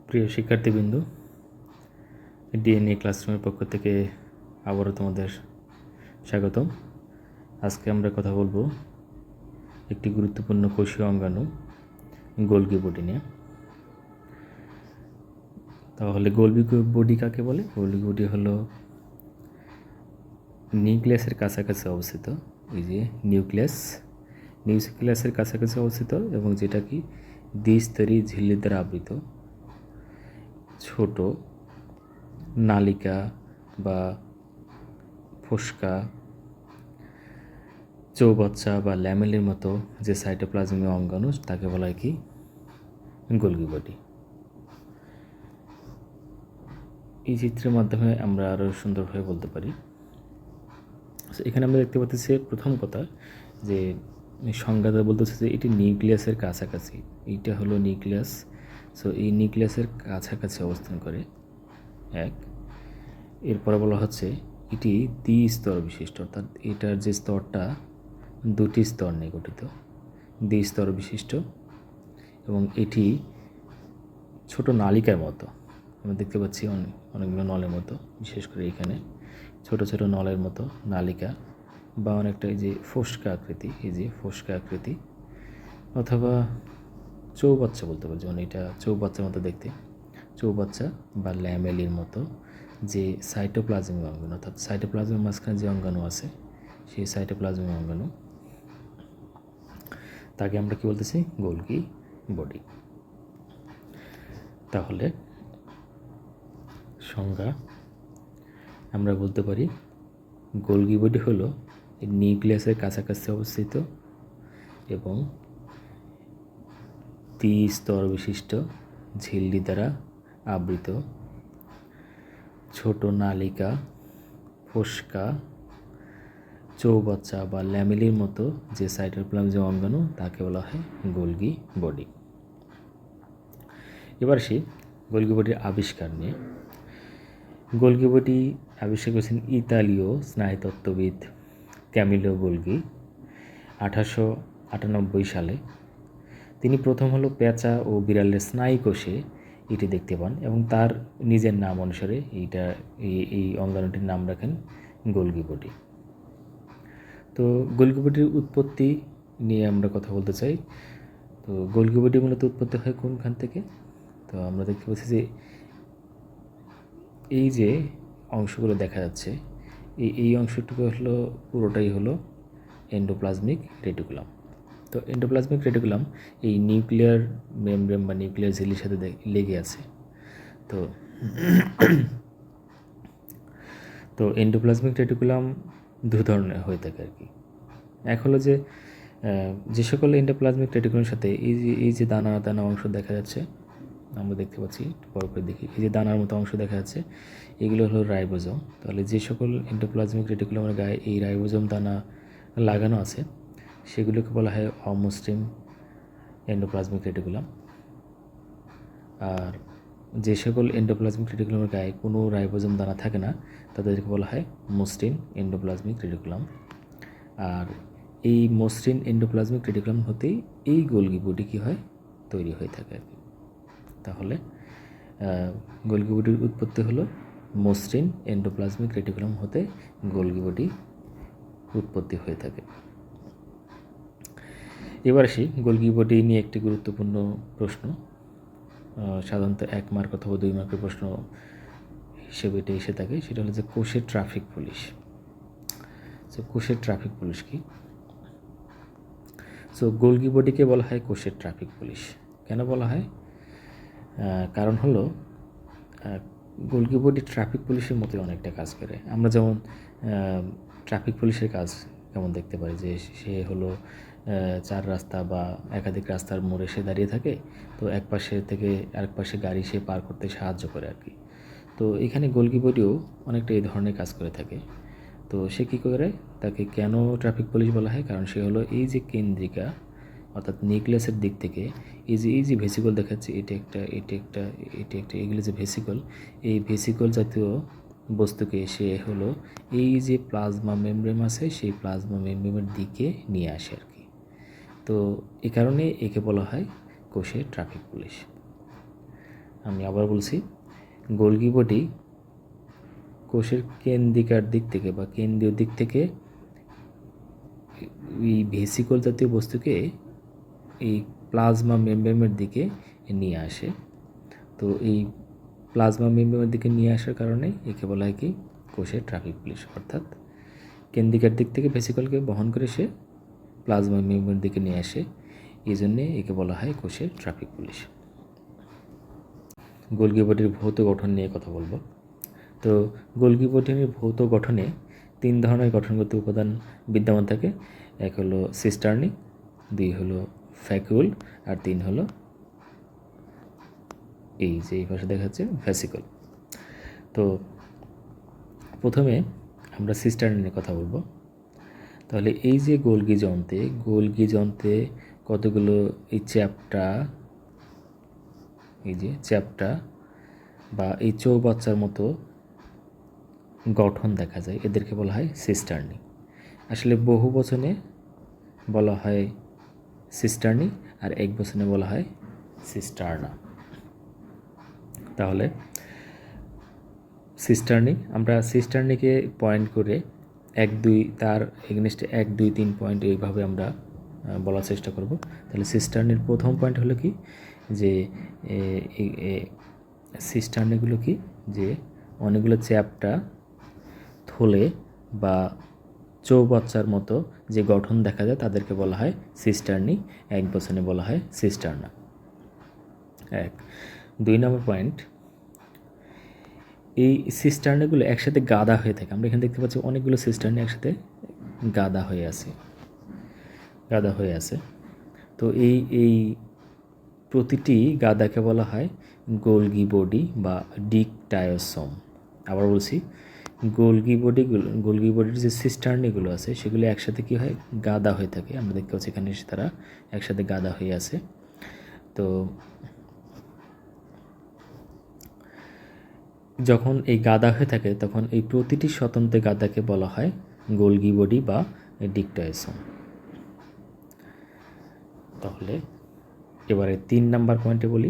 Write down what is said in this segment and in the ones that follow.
প্রিয় শিক্ষার্থীবৃন্দ, ডিএনএ ক্লাসরুমের পক্ষ থেকে আবারও তোমাদের স্বাগতম। আজকে আমরা কথা বলবো একটি গুরুত্বপূর্ণ কোষীয় অঙ্গাণু গোলগি বডি নিয়ে। তাহলে গোলগি বডি কাকে বলে? গোলগি বডি হলো নিউক্লিয়াসের কাছাকাছি অবস্থিত, এই যে নিউক্লিয়াসের কাছাকাছি অবস্থিত এবং যেটা কি দ্বিস্তরী ঝিল্লি দ্বারা আবৃত ছোট নালিকা বা ফোস্কা, চৌবাচ্চা বা ল্যামেলের মতো যে সাইটোপ্লাজমীয় অঙ্গাণু তাকে বলা হয় কি গোলগি বডি। এই চিত্রের মাধ্যমে আমরা আরও সুন্দরভাবে বলতে পারি। এখানে আমরা দেখতে পাচ্ছি প্রথম কথা যে সংজ্ঞাটা বলতেছে যে এটি নিউক্লিয়াসের কাছাকাছি, এইটা হলো নিউক্লিয়াস। সো এই নিউক্লিয়াসের কাছাকাছি অবস্থান করে এক। এরপরে বলা হচ্ছে এটি দ্বিস্তর বিশিষ্ট, অর্থাৎ এটার যে স্তরটা দুটি স্তর নিয়ে গঠিত, দ্বিস্তর বিশিষ্ট এবং এটি ছোট নালিকার মতো। আমরা দেখতে পাচ্ছি অনেকগুলো নলের মতো, বিশেষ করে এখানে ছোট ছোট নলের মতো নালিকা বা অনেকটা এই যে ফোস্কা আকৃতি, এই যে ফোস্কা আকৃতি অথবা চৌবাচ্চা বলতে পারি, যেমন এটা চৌবাচ্চার মতো দেখতে, চৌবাচ্চা বা ল্যামেলির মতো যে সাইটোপ্লাজমিক অঙ্গাণু, অর্থাৎ সাইটোপ্লাজমের মাঝখানে যে অঙ্গাণু আছে সেই সাইটোপ্লাজমিক অঙ্গাণু, তাকে আমরা কি বলতেছি? Golgi body. তাহলে সংজ্ঞা আমরা বলতে পারি গোলগি বডি হলো নিউক্লিয়াসের কাছাকাছি অবস্থিত এবং দ্বিস্তর বিশিষ্ট ঝিল্লি দ্বারা আবৃত ছোট নালিকা, ফোস্কা, চৌবাচ্চা বা ল্যামেলির মতো যে সাইটোপ্লাজমিক অঙ্গাণু তাকে বলা হয় গোলগি বডি। এবার আসি গোলগি বডির আবিষ্কার নিয়ে। গোলগি বডি আবিষ্কার করেছেন ইতালীয় স্নায়ুতত্ত্ববিদ ক্যামিলো গোলগি 1898 সালে। তিনি প্রথম হলো পেঁচা ও বিড়ালের স্নায়ুকোষে এটি দেখতে পান এবং তার নিজের নাম অনুসারে এই অঙ্গাণুটির নাম রাখেন গোলগি বডি। তো গোলগি বডির উৎপত্তি নিয়ে আমরা কথা বলতে চাই। তো গোলগি বডি মূলত উৎপত্তি হয় কোনখান থেকে? তো আমরা দেখতে পাচ্ছি যে এই যে অংশগুলো দেখা যাচ্ছে এই অংশটুকু হলো পুরোটাই হলো এন্ডোপ্লাজমিক রেটিকুলাম। তো এন্ডোপ্লাজমিক রেটিকুলাম এই নিউক্লিয়ার মেমব্রেন বা নিউক্লিয়ার ঝিল্লির সাথে লেগে আছে। তো এন্ডোপ্লাজমিক রেটিকুলাম দু ধরনের হয়ে থাকে আর কি। এক হলো যে সকল এন্ডোপ্লাজমিক রেটিকুলামের সাথে এই যে দানা দানা অংশ দেখা যাচ্ছে, আমরা দেখতে পাচ্ছি, পর করে দেখি, এই যে দানার মতো অংশ দেখা যাচ্ছে, এগুলো হলো রাইবোজোম। তাহলে যে সকল এন্ডোপ্লাজমিক রেটিকুলামের গায়ে এই রাইবোজোম দানা লাগানো আছে সেগুলোকে বলা হয় অমসৃণ এন্ডোপ্লাজমিক রেটিকুলাম। আর যে সকল এন্ডোপ্লাজমিক রেটিকুলামের গায়ে কোনো রাইবোজোম দানা থাকে না তাদেরকে বলা হয় মসৃণ এন্ডোপ্লাজমিক রেটিকুলাম। আর এই মসৃণ এন্ডোপ্লাজমিক রেটিকুলাম হতেই এই গোলগি বডি কী হয়? তৈরি হয়ে থাকে আর কি। তাহলে গোলগি বডির উৎপত্তি হলো মসৃণ এন্ডোপ্লাজমিক রেটিকুলাম হতে গোলগি বডি উৎপত্তি হয়ে থাকে। এবার আসি গোলগি বডি নিয়ে একটি গুরুত্বপূর্ণ প্রশ্ন, সাধারণত 1 মার্ক অথবা 2 মার্কের প্রশ্ন হিসেবে এটা এসে থাকে, সেটা হলো যে কোষের ট্রাফিক পুলিশ। সো কোষের ট্রাফিক পুলিশ কি? সো গোলগি বডিকে বলা হয় কোষের ট্রাফিক পুলিশ। কেন বলা হয়? কারণ হলো গোলগি বডি ট্রাফিক পুলিশের মতোই অনেকটা কাজ করে। আমরা যেমন ট্রাফিক পুলিশের কাজ কেমন দেখতে পারি, যে সে হলো 4 রাস্তা বা একাধিক রাস্তার মোড়ে সে দাঁড়িয়ে থাকে, তো এক পাশে থেকে আরেক পাশে গাড়ি সে পার করতে সাহায্য করে আর কি। তো এখানে গোলগি বডিও অনেকটা এই ধরনের কাজ করে থাকে। তো সে কী করে? তাকে কেন ট্রাফিক পুলিশ বলা হয়? কারণ সে হলো এই যে কেন্দ্রিকা, অর্থাৎ নিউক্লিয়াসের দিক থেকে এই যে ভেসিকল দেখাচ্ছে, এটা একটা, এগুলো যে ভেসিকল, এই ভেসিকল জাতীয় বস্তুকে সে হলো এই যে প্লাজমা মেমব্রেন আছে সেই প্লাজমা মেমব্রেনের দিকে নিয়ে আসে আর কি। তো এই কারণে একে বলা হয় কোষের ট্রাফিক পুলিশ। আমি আবার বলছি, গোলগি বডি কোষের কেন্দ্রিকার দিক থেকে বা কেন্দ্রীয় দিক থেকে এই ভেসিকল জাতীয় বস্তুকে এই প্লাজমা মেমব্রেনের দিকে নিয়ে আসে। তো এই প্লাজমা মেমব্রেনের দিকে নিয়ে আসার কারণে একে বলা হয় কি কোষের ট্রাফিক পুলিশ, অর্থাৎ কেন্দ্রিকার দিক থেকে ভেসিকলকে বহন করে সে প্লাজমা মেমব্রেনের দিকে নিয়ে আসে, এই জন্যে একে বলা হয় কোষের ট্রাফিক পুলিশ। গোলগি বডির ভৌত গঠন নিয়ে কথা বলবো। তো গোলগি বডির ভৌত গঠনে 3 ধরনের গঠনগত উপাদান বিদ্যমান থাকে। এক হলো সিস্টার্নি, 2 হলো ফ্যাকুল, আর 3 হলো এই যে এই পাশে দেখা যাচ্ছে ভেসিকল। তো প্রথমে আমরা সিস্টার্নি নিয়ে কথা বলবো। তাহলে এই যে গোলগি যন্ত্রে কতগুলো এই চ্যাপ্টা বা এই চৌবাচ্চার মতো গঠন দেখা যায়, এদেরকে বলা হয় সিস্টার্নি। আসলে বহু বচনে বলা হয় সিস্টার্নি আর এক বচনে বলা হয় সিস্টার্না। তাহলে আমরা সিস্টার্নিকে পয়েন্ট করে 1-2 তার এগেনস্টে 1-2-3 পয়েন্ট এইভাবে আমরা বলার চেষ্টা করব। তাহলে সিস্টার্নির প্রথম পয়েন্ট হলো কি যে সিস্টার্নিগুলো কি যে অনেকগুলো চ্যাপ্টা থলে বা চৌবাচ্চার মতো যে গঠন দেখা যায় তাদেরকে বলা হয় সিস্টার্নি, এক বচনে বলা হয় সিস্টার্না। 2 নম্বর পয়েন্ট, এই সিস্টার্নিগুলো একসাথে গাদা হয়ে থাকে। আমরা এখানে দেখতে পাচ্ছি অনেকগুলো সিস্টার্নি একসাথে গাদা হয়ে আছে। তো এই প্রতিটি গাদাকে বলা হয় গোলগি বডি বা ডিকটায়োসোম। আবার বলছি, গোলগি বডির যে সিস্টার্নিগুলো আছে সেগুলো একসাথে কি হয়, গাদা হয়ে থাকে। আমরা দেখতে পাচ্ছি এখানে তারা একসাথে গাদা হয়ে আছে। তো যখন এই গাদা হয়ে থাকে তখন এই প্রতিটি স্বতন্ত্র গাদাকে বলা হয় গোলগি বডি বা ডিকটায়োসোম। তাহলে এবারে 3 নাম্বার পয়েন্টে বলি,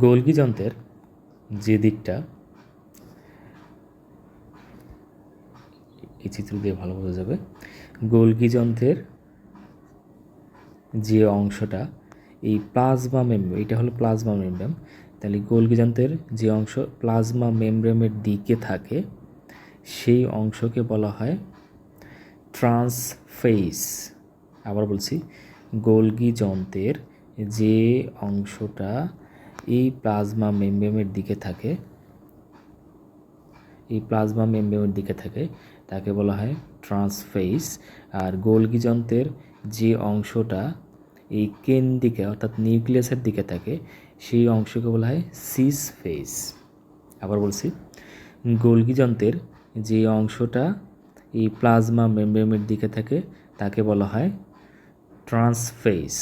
গোলগি যন্ত্রের যে দিকটা, এই চিত্র দিয়ে ভালো বোঝা যাবে, গোলগি যন্ত্রের যে অংশটা এই প্লাজমা মেমব্রেন, এটা হলো প্লাজমা মেমব্রেন। তাহলে গোলগি যন্ত্রের যে অংশ প্লাজমা মেমব্রেনের দিকে থাকে সেই অংশকে বলা হয় ট্রান্সফেস। আবার বলছি, গোলগি যন্ত্রের যে অংশটা এই প্লাজমা মেমব্রেনের দিকে থাকে তাকে বলা হয় ট্রান্সফেস। আর গোলগি যন্ত্রের যে অংশটা এই কেন্দ্রিকে অর্থাৎ নিউক্লিয়াসের দিকে থাকে সেই অংশকে বলা হয় সিস ফেস। আবার বলছি, গোলগি যন্ত্রের যে অংশটা এই প্লাজমা মেমব্রেনের দিকে থাকে তাকে বলা হয় ট্রান্সফেস।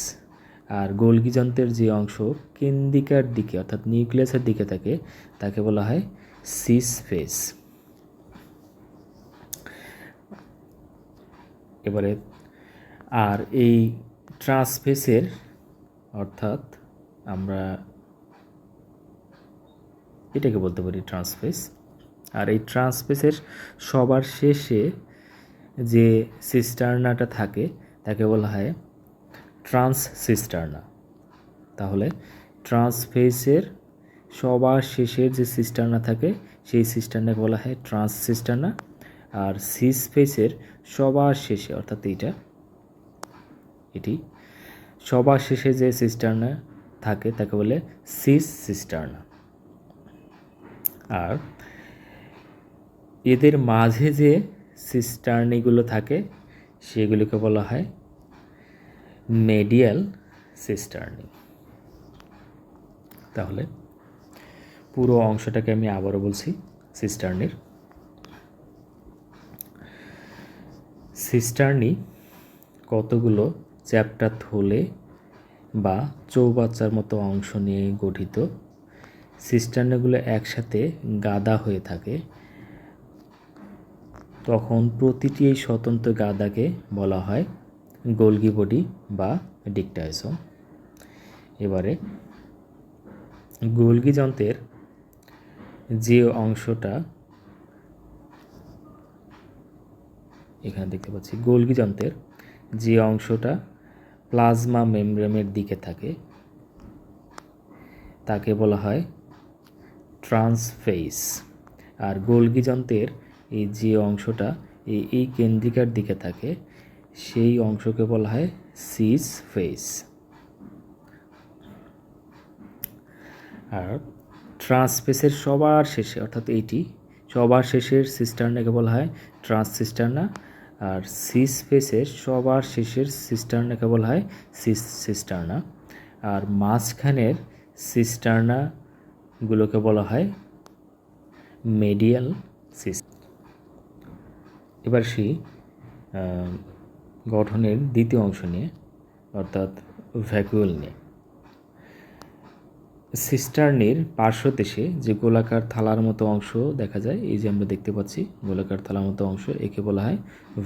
আর গোলগি যন্ত্রের যে অংশ কেন্দ্রিকার দিকে অর্থাৎ নিউক্লিয়াসের দিকে থাকে তাকে বলা হয় সিস ফেস। এবারে আর এই ট্রান্সফেসের অর্থাৎ আমরা এটাকে বলতে পারি ট্রান্সফেস। আর এই ট্রান্সফেসের সবার শেষে যে সিস্টার্নাটা থাকে তাকে বলা হয় ট্রান্সসিস্টার্না। তাহলে ট্রান্সফেসের সবার শেষের যে সিস্টার্না থাকে সেই সিস্টার্নাকে বলা হয় ট্রান্সসিস্টার্না। আর সিস ফেসের সবার শেষে অর্থাৎ এটি সবার শেষে যে সিস্টার্না থাকে তাকে বলে সিস সিস্টার্না। আর এদের মাঝে যে সিস্টার্নিগুলো থাকে সেগুলোকে বলা হয় মেডিয়াল সিস্টার্নি। তাহলে পুরো অংশটাকে আমি আবারও বলছি, সিস্টার্নি কতগুলো চ্যাপ্টা থলে বা চৌবাচ্চার মতো অংশ নিয়ে গঠিত। সিস্টার্নিগুলো একসাথে গাদা হয়ে থাকে, তখন প্রতিটি এই স্বতন্ত্র গাদাকে বলা হয় গোলগি বডি বা ডিকটায়োসোম। এবারে গোলগি যন্ত্রের যে অংশটা এখানে দেখতে পাচ্ছি, গোলগি যন্ত্রের যে অংশটা প্লাজমা মেমব্রেনের দিকে থাকে তাকে বলা হয় ট্রান্সফেস। আর গোলগি যন্ত্রের এই যে অংশটা এই কেন্দ্রিকার দিকে থাকে সেই অংশকে বলা হয় সিস ফেস। আর ট্রান্সফেসের সবার শেষে অর্থাৎ এইটি সবার শেষের সিস্টার্নাকে বলা হয় ট্রান্সসিস্টার্না, আর সিস ফেসের সবার শেষের সিস্টার্নাকে বলা হয় সিস সিস্টার্না, আর মাঝখানের সিস্টার্নাগুলোকে বলা হয় মেডিয়াল সিস। এবার সেই গঠনের দ্বিতীয় অংশ নিয়ে অর্থাৎ ভ্যাকুয়াল নিয়ে। সিস্টার্নির পার্শ্বদেশে যে গোলাকার থালার মতো অংশ দেখা যায়, এই যে আমরা দেখতে পাচ্ছি গোলাকার থালার মতো অংশ, একে বলা হয়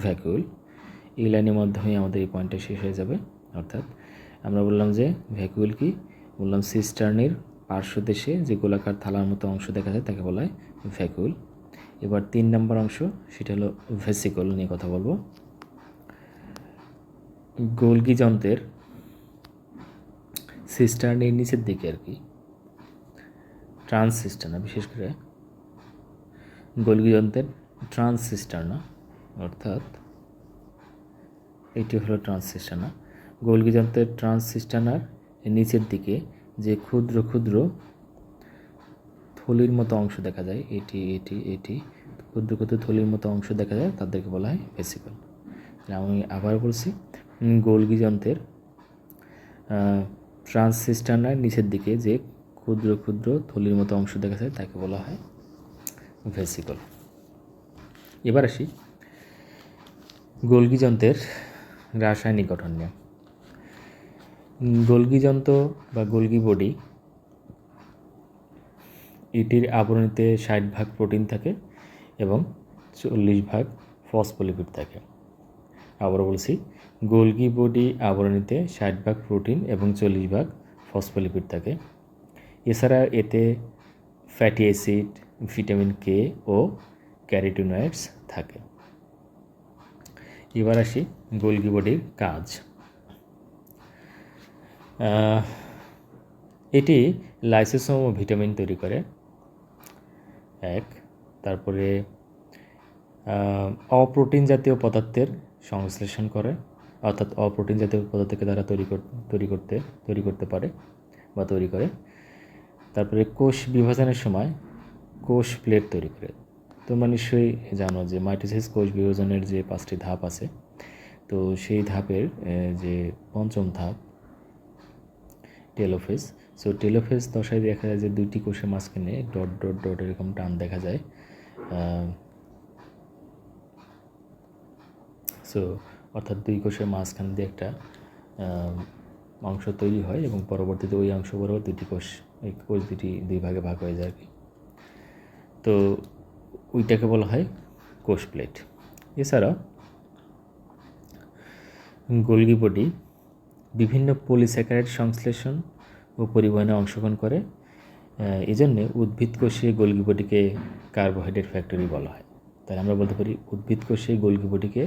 ভ্যাকুয়াল। এই লাইনের মাধ্যমে আমাদের এই পয়েন্টটা শেষ হয়ে যাবে। অর্থাৎ আমরা বললাম যে ভ্যাকুয়াল কি, বললাম সিস্টার্নির পার্শ্বদেশে যে গোলাকার থালার মতো অংশ দেখা যায় তাকে বলা হয় ভ্যাকুয়াল। এবার 3 নম্বর অংশ, সেটা হলো ভেসিকল নিয়ে কথা বলবো। গোলগি যন্ত্রের সিস্টার্নের নিচের দিকে আর কি, ট্রান্সসিস্টার্না, বিশেষ করে গোলগি যন্ত্রের ট্রান্সসিস্টার্না, অর্থাৎ এটি হলো ট্রান্সসিস্টার্না। গোলগি যন্ত্রের ট্রান্সসিস্টার্নার নিচের দিকে যে ক্ষুদ্র ক্ষুদ্র থলির মতো অংশ দেখা যায়, এটি ক্ষুদ্র ক্ষুদ্র থলির মতো অংশ দেখা যায়, তাদেরকে বলা হয় ভেসিকল। আমি আবার বলছি, গোলগি যন্ত্রের ট্রান্সসিস্টার্নার নিচের দিকে যে ক্ষুদ্র ক্ষুদ্র থলির মতো অংশ দেখা যায় তাকে বলা হয় ভেসিকল। এবার আসি গোলগি যন্ত্রের রাসায়নিক গঠন নিয়ে। গোলগি যন্ত্র বা গোলগি বডি, এটির আবরণীতে 60% প্রোটিন থাকে এবং 40% ফসফোলিপিড থাকে। আবার বলছি, গোলগি বডি আবরণীতে 60% প্রোটিন এবং 40% ফসফোলিপিড থাকে। এছাড়া এতে ফ্যাটি অ্যাসিড, ভিটামিন কে ও ক্যারোটিনয়েডস থাকে। এবার আসি গোলগি বডির কাজ। এটি লাইসোসোম ও ভিটামিন তৈরি করে, এক। তারপরে অপ্রোটিন জাতীয় পদার্থের সংশ্লেষণ করে, অর্থাৎ অপ্রোটিন জাতীয় পদার্থকে দ্বারা তৈরি করতে পারে বা তৈরি করে। তারপরে কোষ বিভাজনের সময় কোষ প্লেট তৈরি করে। তোমরা নিশ্চয়ই জানো যে মাইটোসিস কোষ বিভাজনের যে 5টি ধাপ আছে, তো সেই ধাপের যে 5ম ধাপ টেলোফেজ। সো টেলোফেজ দশায় দেখা যায় যে 2টি কোষের মাঝখানে ডট ডট ডট এরকম টান দেখা যায়। সো অর্থাৎ 2 কোষের মাঝখান দিয়ে একটা অংশ তৈরি হয় এবং পরবর্তীতে ওই অংশ বরাবর 2টি কোষ, এই কোষ 2 ভাগে ভাগ হয়ে যায় আর কি। তো ওইটাকে বলা হয় কোষ প্লেট। এছাড়া গোলগি বডি বিভিন্ন পলিস্যাকারাইড সংশ্লেষণ ও পরিবহনে অংশগ্রহণ করে। এজন্যে উদ্ভিদ কোষে গোলগি বডিকে কার্বোহাইড্রেট ফ্যাক্টরি বলা হয়। তাহলে আমরা বলতে পারি উদ্ভিদ কোষে গোলগি বডিকে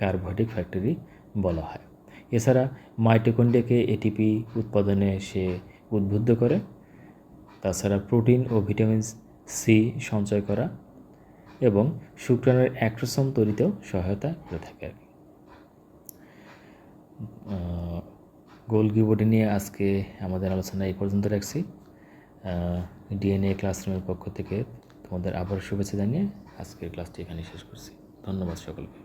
কার্বোহাইড্রেট ফ্যাক্টরি বলা হয়। এছাড়া মাইটোকন্ড্রিয়াকে এটিপি উৎপাদনে সে উদ্বুদ্ধ করে। তাছাড়া প্রোটিন ও ভিটামিন সি সঞ্চয় করা এবং শুক্রাণুর অ্যাক্রোসোম তৈরিতেও সহায়তা করে থাকে আর কি। গোলগি বডি নিয়ে আজকে আমাদের আলোচনা এই পর্যন্ত রাখছি। ডিএনএ ক্লাসরুমের পক্ষ থেকে তোমাদের আবার শুভেচ্ছা জানিয়ে আজকের ক্লাসটি এখানে শেষ করছি। ধন্যবাদ সকলকে।